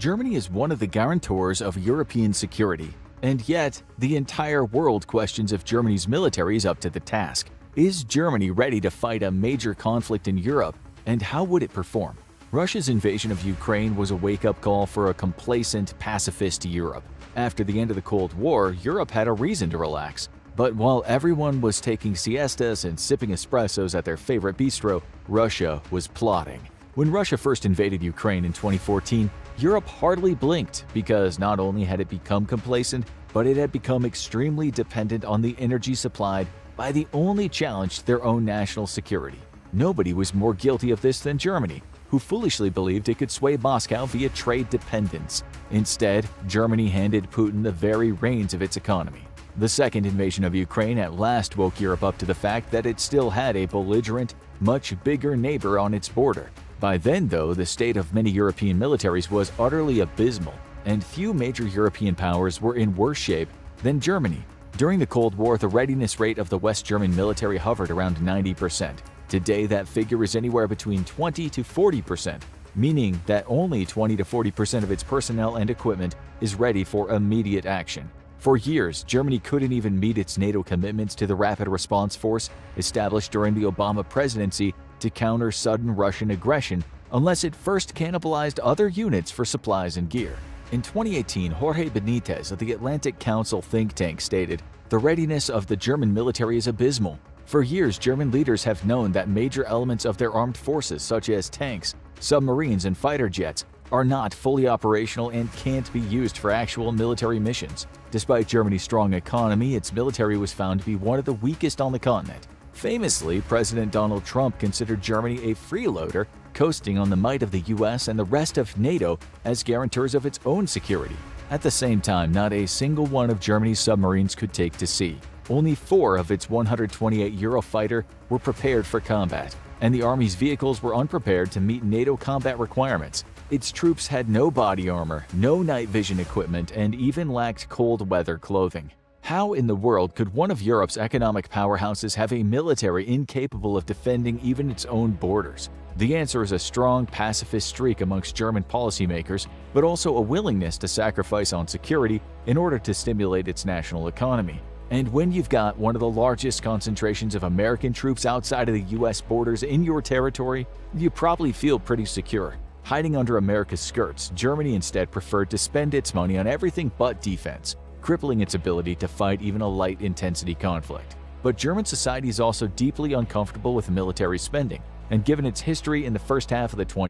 Germany is one of the guarantors of European security, and yet the entire world questions if Germany's military is up to the task. Is Germany ready to fight a major conflict in Europe, and how would it perform? Russia's invasion of Ukraine was a wake-up call for a complacent, pacifist Europe. After the end of the Cold War, Europe had a reason to relax. But while everyone was taking siestas and sipping espressos at their favorite bistro, Russia was plotting. When Russia first invaded Ukraine in 2014, Europe hardly blinked because not only had it become complacent, but it had become extremely dependent on the energy supplied by the only challenged their own national security. Nobody was more guilty of this than Germany, who foolishly believed it could sway Moscow via trade dependence. Instead, Germany handed Putin the very reins of its economy. The second invasion of Ukraine at last woke Europe up to the fact that it still had a belligerent, much bigger neighbor on its border. By then, though, the state of many European militaries was utterly abysmal, and few major European powers were in worse shape than Germany. During the Cold War, the readiness rate of the West German military hovered around 90%. Today, that figure is anywhere between 20 to 40%, meaning that only 20 to 40% of its personnel and equipment is ready for immediate action. For years, Germany couldn't even meet its NATO commitments to the Rapid Response Force established during the Obama presidency to counter sudden Russian aggression unless it first cannibalized other units for supplies and gear. In 2018, Jorge Benitez of the Atlantic Council think tank stated, "The readiness of the German military is abysmal. For years, German leaders have known that major elements of their armed forces, such as tanks, submarines, and fighter jets, are not fully operational and can't be used for actual military missions." Despite Germany's strong economy, its military was found to be one of the weakest on the continent. Famously, President Donald Trump considered Germany a freeloader, coasting on the might of the US and the rest of NATO as guarantors of its own security. At the same time, not a single one of Germany's submarines could take to sea. Only 4 of its 128 Eurofighter were prepared for combat, and the Army's vehicles were unprepared to meet NATO combat requirements. Its troops had no body armor, no night vision equipment, and even lacked cold weather clothing. How in the world could one of Europe's economic powerhouses have a military incapable of defending even its own borders? The answer is a strong pacifist streak amongst German policymakers, but also a willingness to sacrifice on security in order to stimulate its national economy. And when you've got one of the largest concentrations of American troops outside of the US borders in your territory, you probably feel pretty secure. Hiding under America's skirts, Germany instead preferred to spend its money on everything but defense, crippling its ability to fight even a light-intensity conflict. But German society is also deeply uncomfortable with military spending, and given its history in the first half of the 20th